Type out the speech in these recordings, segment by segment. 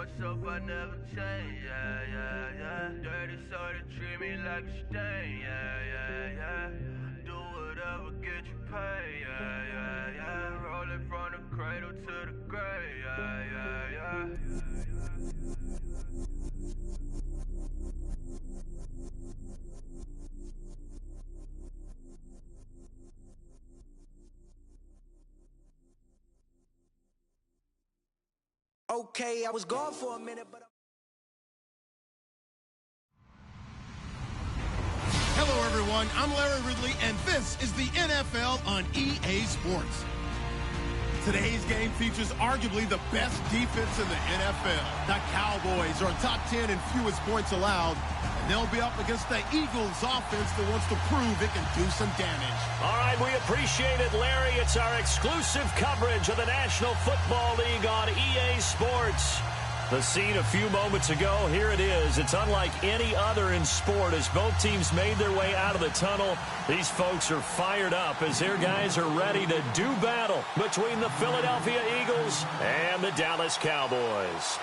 myself, I never change, yeah, yeah, yeah. Dirty soul to treat me like a stain, yeah, yeah, yeah. Do whatever, get you paid, yeah, yeah, yeah. Rolling from the cradle to the grave, yeah, yeah, yeah. Okay, I was gone for a minute, but Hello, everyone. I'm Larry Ridley, and this is the NFL on EA Sports. Today's game features arguably the best defense in the NFL. The Cowboys are top 10 in fewest points allowed, and they'll be up against the Eagles offense that wants to prove it can do some damage. All right, we appreciate it, Larry. It's our exclusive coverage of the National Football League on EA Sports. The scene a few moments ago, here it is. It's unlike any other in sport as both teams made their way out of the tunnel. These folks are fired up as their guys are ready to do battle between the Philadelphia Eagles and the Dallas Cowboys.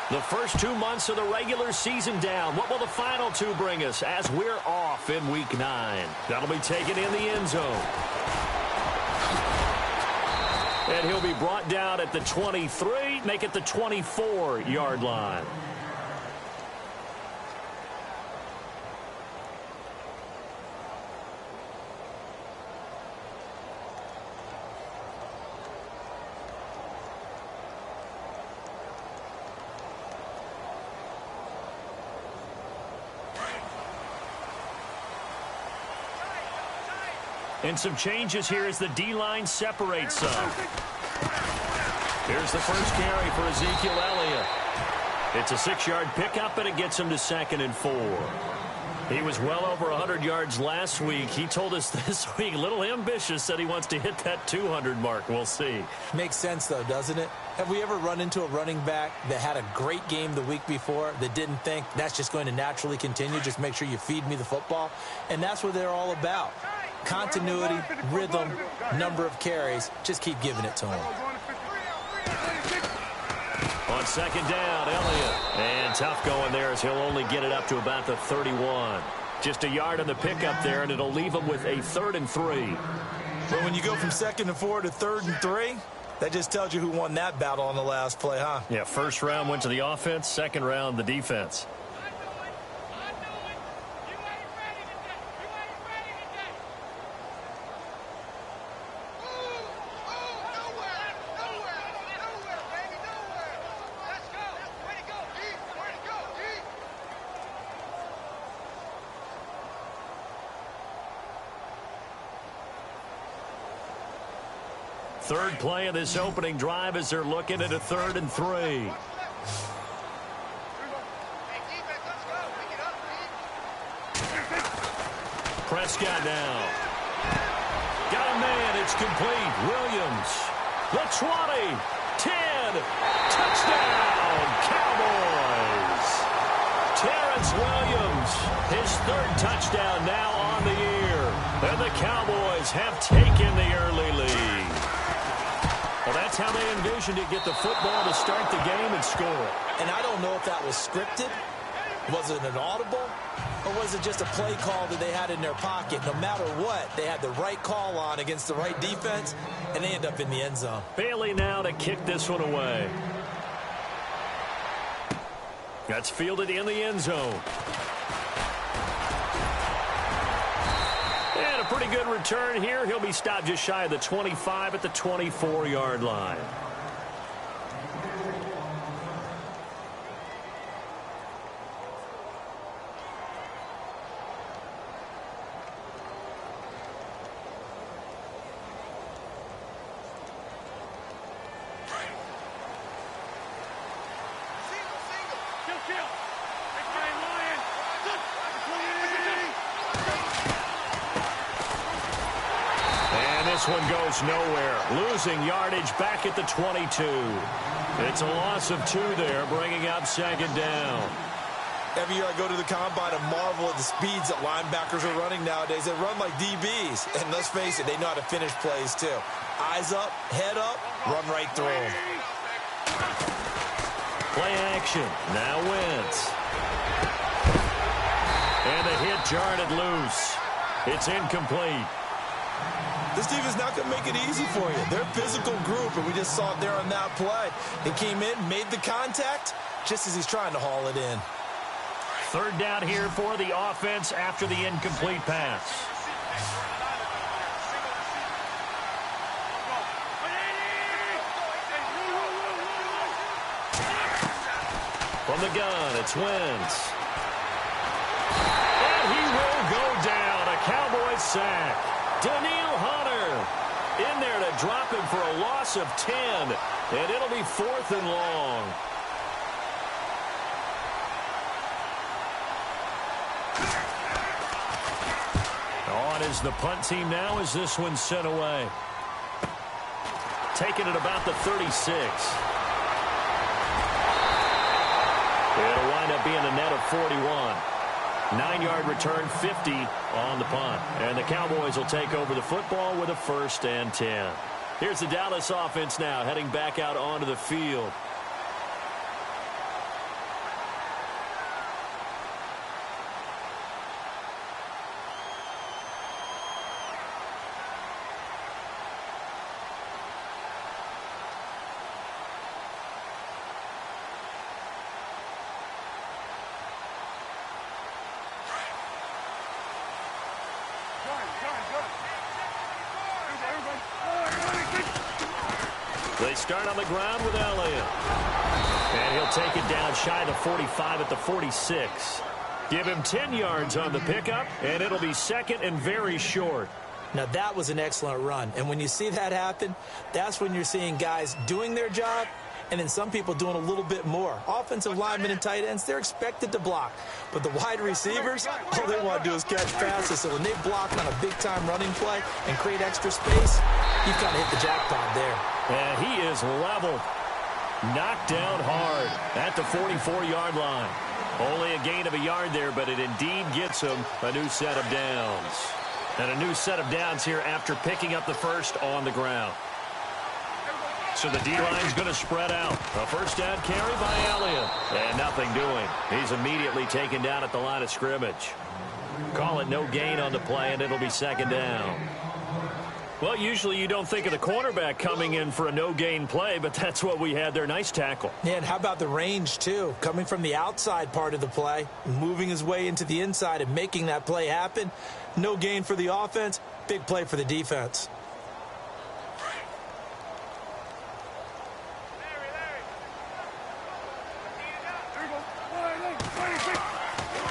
The first 2 months of the regular season down. What will the final two bring us as we're off in Week 9? That'll be taken in the end zone. And he'll be brought down at the 23, make it the 24-yard line. And some changes here as the D-line separates some. Here's the first carry for Ezekiel Elliott. It's a 6-yard pickup, and it gets him to 2nd and 4. He was well over 100 yards last week. He told us this week, a little ambitious, said he wants to hit that 200 mark. We'll see. Makes sense, though, doesn't it? Have we ever run into a running back that had a great game the week before that didn't think that's just going to naturally continue? Just make sure you feed me the football. And that's what they're all about. Continuity, rhythm, number of carries. Just keep giving it to him. On 2nd down, Elliott. And tough going there as he'll only get it up to about the 31. Just a yard on the pickup there, and it'll leave him with a 3rd and 3. But when you go from 2nd and 4 to 3rd and 3, that just tells you who won that battle on the last play, huh? Yeah, first round went to the offense, second round the defense. Third play of this opening drive as they're looking at a 3rd and 3. Prescott now. Got a man. It's complete. Williams. The 20. 10. Touchdown. Cowboys. Terrence Williams. His 3rd touchdown now on the year. And the Cowboys have taken the early lead. Well, that's how they envisioned it, get the football to start the game and score. And I don't know if that was scripted. Was it an audible? Or was it just a play call that they had in their pocket? No matter what, they had the right call on against the right defense, and they end up in the end zone. Bailey now to kick this one away. That's fielded in the end zone. And a pretty good return here. He'll be stopped just shy of the 25 at the 24-yard line. This one goes nowhere. Losing yardage back at the 22. It's a loss of 2 there, bringing up 2nd down. Every year I go to the combine and marvel at the speeds that linebackers are running nowadays. They run like DBs. And let's face it, they know how to finish plays too. Eyes up, head up, run right through them. Play action. Now Wentz. And the hit jarred it loose. It's incomplete. This team is not going to make it easy for you. They're a physical group, and we just saw it there on that play. He came in, made the contact, just as he's trying to haul it in. Third down here for the offense after the incomplete pass. From the gun, it's Wentz. And he will go down. A Cowboys sack. Daniil Hunter in there to drop him for a loss of 10. And it'll be 4th and long. On is the punt team now as this one's sent away. Taking it about the 36. It'll wind up being a net of 41. 9-yard return, 50 on the punt. And the Cowboys will take over the football with a 1st and 10. Here's the Dallas offense now heading back out onto the field. They start on the ground with Elliott. And he'll take it down shy of the 45 at the 46. Give him 10 yards on the pickup, and it'll be 2nd and very short. Now, that was an excellent run. And when you see that happen, that's when you're seeing guys doing their job and then some people doing a little bit more. Offensive linemen and tight ends, they're expected to block. But the wide receivers, all they want to do is catch passes. So when they block on a big-time running play and create extra space, you've kind of hit the jackpot there. And he is leveled. Knocked down hard at the 44-yard line. Only a gain of a yard there, but it indeed gets him a new set of downs. And a new set of downs here after picking up the first on the ground. So the D-line's going to spread out. A first down carry by Elliott. And nothing doing. He's immediately taken down at the line of scrimmage. Call it no gain on the play, and it'll be 2nd down. Well, usually you don't think of the cornerback coming in for a no-gain play, but that's what we had there. Nice tackle. Yeah, and how about the range, too? Coming from the outside part of the play, moving his way into the inside and making that play happen. No gain for the offense, big play for the defense.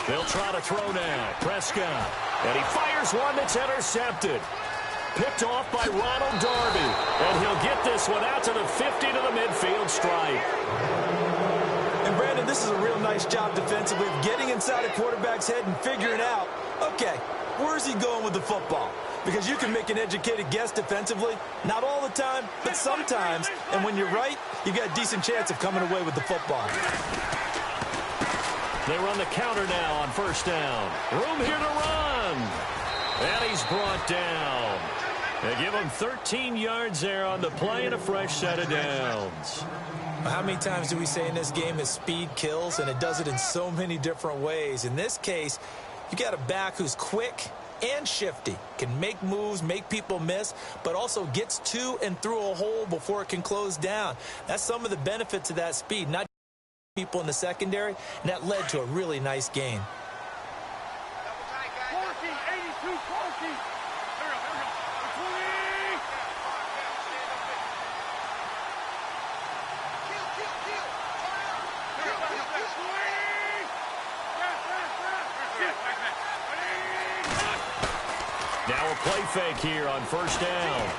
They'll try to throw now. Prescott. And he fires one that's intercepted. Picked off by Ronald Darby. And he'll get this one out to the 50 to the midfield stripe. And, Brandon, this is a real nice job defensively of getting inside a quarterback's head and figuring out, okay, where's he going with the football? Because you can make an educated guess defensively. Not all the time, but sometimes. And when you're right, you got a decent chance of coming away with the football. They run the counter now on first down. Room here to run. And he's brought down. They give him 13 yards there on the play and a fresh set of downs. How many times do we say in this game that speed kills, and it does it in so many different ways? In this case, you got a back who's quick and shifty, can make moves, make people miss, but also gets to and through a hole before it can close down. That's some of the benefits of that speed, not people in the secondary, and that led to a really nice gain. Now a play fake here on first down.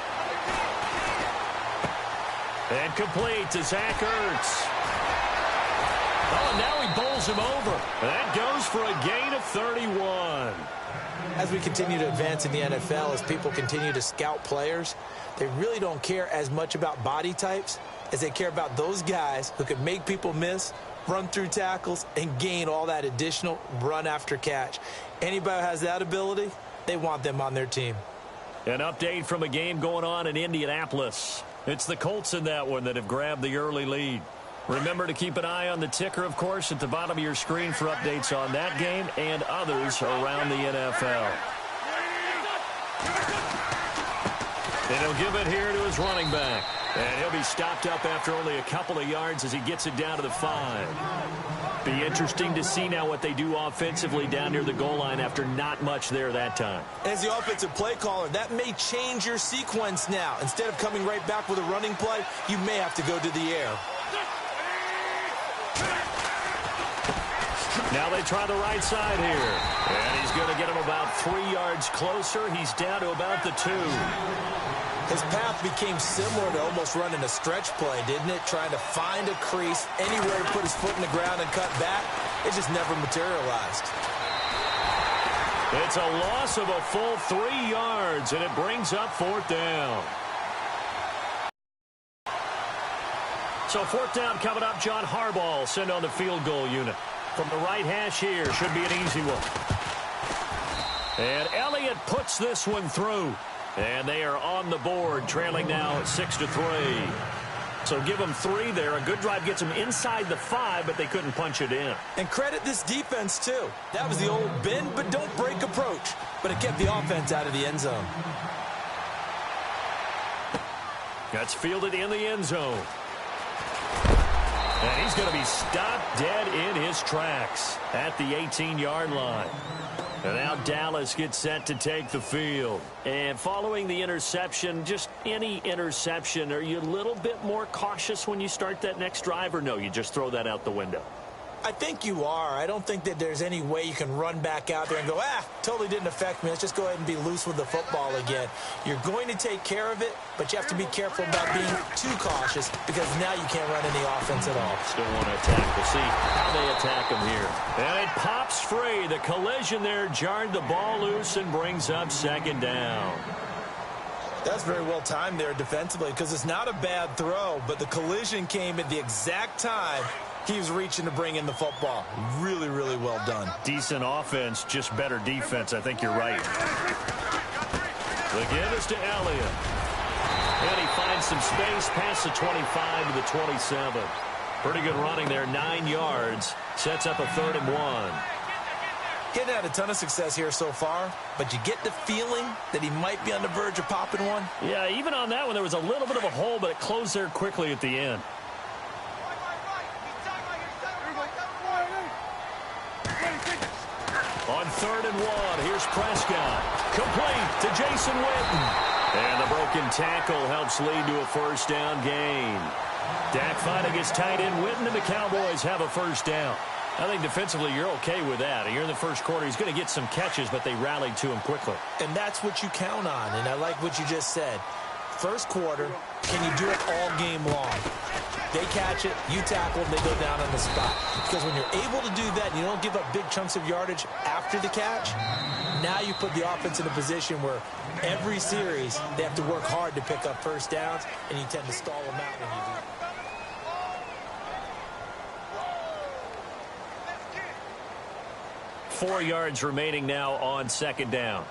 And complete to Zach Ertz. Oh, and now he bowls him over. That goes for a gain of 31. As we continue to advance in the NFL, as people continue to scout players, they really don't care as much about body types as they care about those guys who can make people miss, run through tackles, and gain all that additional run after catch. Anybody who has that ability, they want them on their team. An update from a game going on in Indianapolis. It's the Colts in that one that have grabbed the early lead. Remember to keep an eye on the ticker, of course, at the bottom of your screen for updates on that game and others around the NFL. And he'll give it here to his running back. And he'll be stopped up after only a couple of yards as he gets it down to the 5. Be interesting to see now what they do offensively down near the goal line after not much there that time. As the offensive play caller, that may change your sequence now. Instead of coming right back with a running play, you may have to go to the air. Now they try the right side here. And he's going to get him about 3 yards closer. He's down to about the 2. His path became similar to almost running a stretch play, didn't it? Trying to find a crease, anywhere to put his foot in the ground and cut back. It just never materialized. It's a loss of a full 3 yards, and it brings up 4th down. So 4th down coming up. John Harbaugh sent on the field goal unit. From the right hash here, should be an easy one. And Elliott puts this one through. And they are on the board, trailing now 6-3. So give them 3 there. A good drive gets them inside the 5, but they couldn't punch it in. And credit this defense, too. That was the old bend but don't break approach. But it kept the offense out of the end zone. That's fielded in the end zone. And he's going to be stopped dead in his tracks at the 18-yard line. And now Dallas gets set to take the field. And following the interception, just any interception, are you a little bit more cautious when you start that next drive, or no, you just throw that out the window? I think you are. I don't think that there's any way you can run back out there and go, totally didn't affect me. Let's just go ahead and be loose with the football again. You're going to take care of it, but you have to be careful about being too cautious because now you can't run any offense at all. Still want to attack. We'll see how they attack him here. And it pops free. The collision there jarred the ball loose and brings up 2nd down. That's very well timed there defensively because it's not a bad throw, but the collision came at the exact time he was reaching to bring in the football. Really, really well done. Decent offense, just better defense. I think you're right. The give is to Elliott. And he finds some space past the 25 to the 27. Pretty good running there, 9 yards. Sets up a 3rd and 1. Getting had a ton of success here so far, but you get the feeling that he might be on the verge of popping one. Yeah, even on that one, there was a little bit of a hole, but it closed there quickly at the end. On 3rd and 1, here's Prescott. Complete to Jason Witten. And the broken tackle helps lead to a 1st down gain. Dak finding his tight end Witten, and the Cowboys have a 1st down. I think defensively you're okay with that. You're in the first quarter. He's going to get some catches, but they rallied to him quickly. And that's what you count on, and I like what you just said. First quarter, can you do it all game long? They catch it, you tackle them, they go down on the spot. Because when you're able to do that and you don't give up big chunks of yardage after the catch, now you put the offense in a position where every series they have to work hard to pick up 1st downs, and you tend to stall them out when you do that. 4 yards remaining now on 2nd down.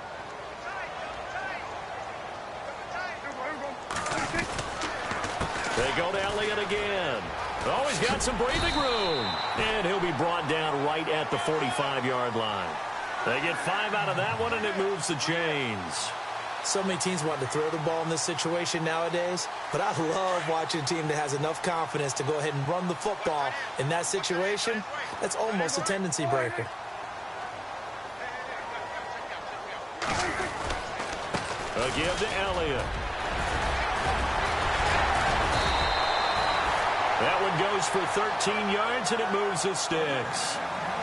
They go to Elliott again. Oh, he's got some breathing room. And he'll be brought down right at the 45-yard line. They get 5 out of that one, and it moves the chains. So many teams want to throw the ball in this situation nowadays, but I love watching a team that has enough confidence to go ahead and run the football in that situation. That's almost a tendency breaker. A give to Elliott. That one goes for 13 yards, and it moves the sticks.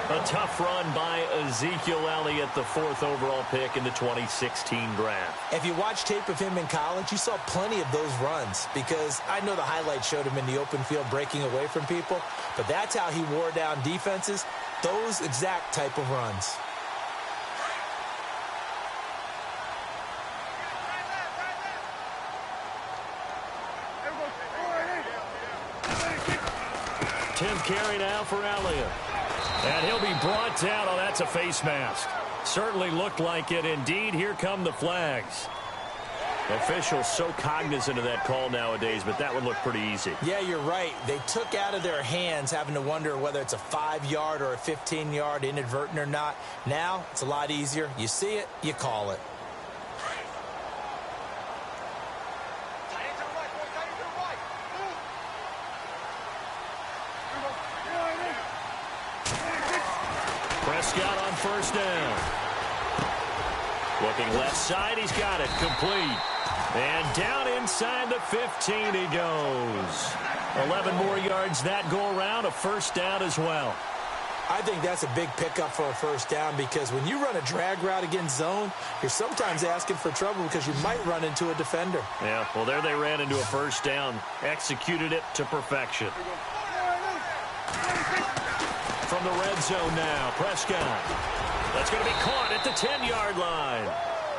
A tough run by Ezekiel Elliott, the 4th overall pick in the 2016 draft. If you watch tape of him in college, you saw plenty of those runs because I know the highlights showed him in the open field breaking away from people, but that's how he wore down defenses, those exact type of runs. Tenth carry now for Elliott. And he'll be brought down. Oh, that's a face mask. Certainly looked like it. Indeed, here come the flags. Officials so cognizant of that call nowadays, but that would look pretty easy. Yeah, you're right. They took out of their hands having to wonder whether it's a 5-yard or a 15-yard, inadvertent or not. Now, it's a lot easier. You see it, you call it. Prescott on first down. Looking left side, he's got it. Complete. And down inside the 15 he goes. 11 more yards that go around, a first down as well. I think that's a big pickup for a first down because when you run a drag route against zone, you're sometimes asking for trouble because you might run into a defender. Yeah, well, there they ran into a first down. Executed it to perfection. From the red zone now, Prescott. That's going to be caught at the 10-yard line.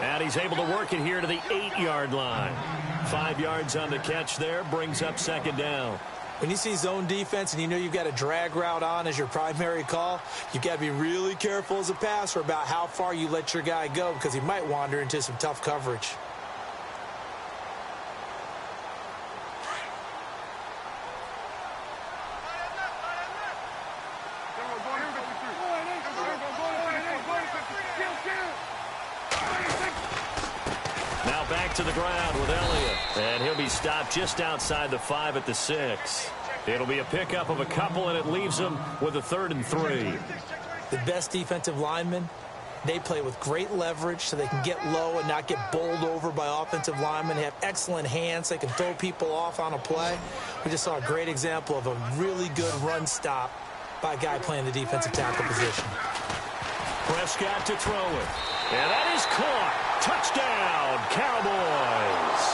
And he's able to work it here to the 8-yard line. 5 yards on the catch there, brings up second down. When you see zone defense and you know you've got a drag route on as your primary call, you've got to be really careful as a passer about how far you let your guy go because he might wander into some tough coverage. To the ground with Elliott. And he'll be stopped just outside the 5 at the 6. It'll be a pickup of a couple, and it leaves him with a 3rd and 3. The best defensive linemen, they play with great leverage so they can get low and not get bowled over by offensive linemen. They have excellent hands. They can throw people off on a play. We just saw a great example of a really good run stop by a guy playing the defensive tackle position. Prescott to throw it. And that is caught. Touchdown, Cowboys.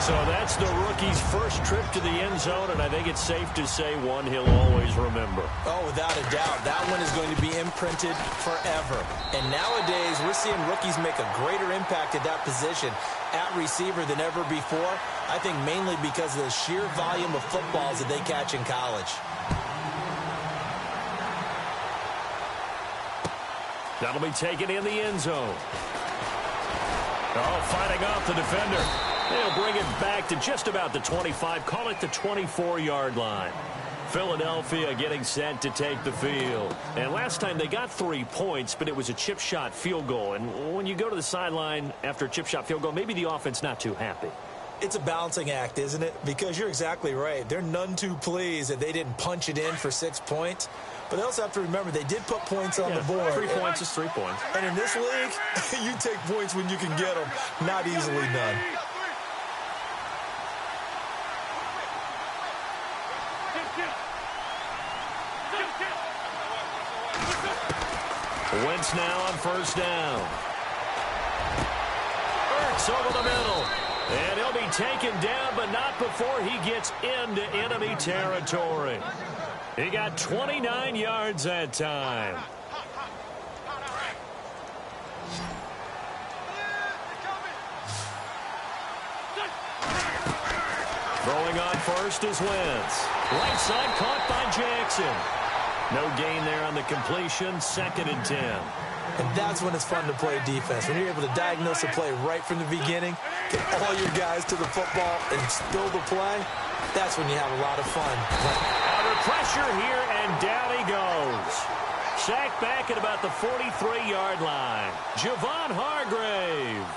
So that's the rookie's first trip to the end zone, and I think it's safe to say one he'll always remember. Oh, without a doubt. That one is going to be imprinted forever. And nowadays, we're seeing rookies make a greater impact at that position at receiver than ever before. I think mainly because of the sheer volume of footballs that they catch in college. That'll be taken in the end zone. Oh, fighting off the defender. They'll bring it back to just about the 25. Call it the 24-yard line. Philadelphia getting set to take the field. And last time they got 3 points, but it was a chip shot field goal. And when you go to the sideline after a chip shot field goal, maybe the offense not too happy. It's a balancing act, isn't it? Because you're exactly right. They're none too pleased that they didn't punch it in for 6 points. But they also have to remember they did put points on the board. 3 points is 3 points. And in this league, you take points when you can get them. Not easily done. Wentz now on first down. Ertz over the middle. And he'll be taken down, but not before he gets into enemy territory. He got 29 yards that time. Throwing on first is Wentz. Right side caught by Jackson. No gain there on the completion. 2nd and 10. And that's when it's fun to play defense. When you're able to diagnose a play right from the beginning, get all your guys to the football and spill the play, that's when you have a lot of fun. Under pressure here, and down he goes. Sacked back at about the 43-yard line. Javon Hargrave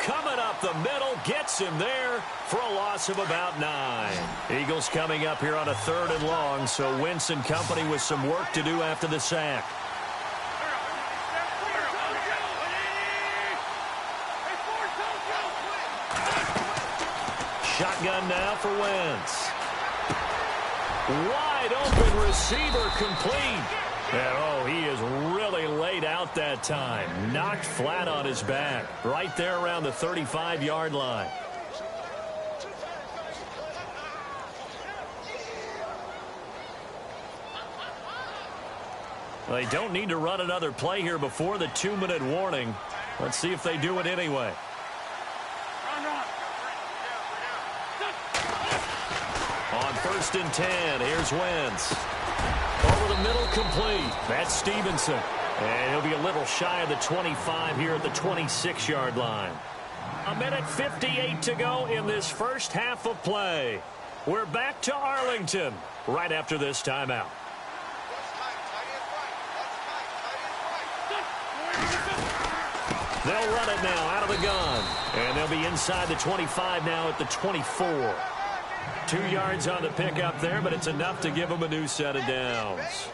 coming up the middle, gets him there for a loss of about 9. Eagles coming up here on a 3rd and long, so Wentz and company with some work to do after the sack. Shotgun now for Wentz. Wide open receiver complete. And, oh, he is really laid out that time. Knocked flat on his back. Right there around the 35-yard line. They don't need to run another play here before the 2-minute warning. Let's see if they do it anyway. On 1st and 10, here's Wentz. Over the middle, complete. That's Stevenson. And he'll be a little shy of the 25 here at the 26-yard line. A minute 58 to go in this first half of play. We're back to Arlington right after this timeout. They'll run it now out of the gun. And they'll be inside the 25 now at the 24. 2 yards on the pickup there, but it's enough to give them a new set of downs.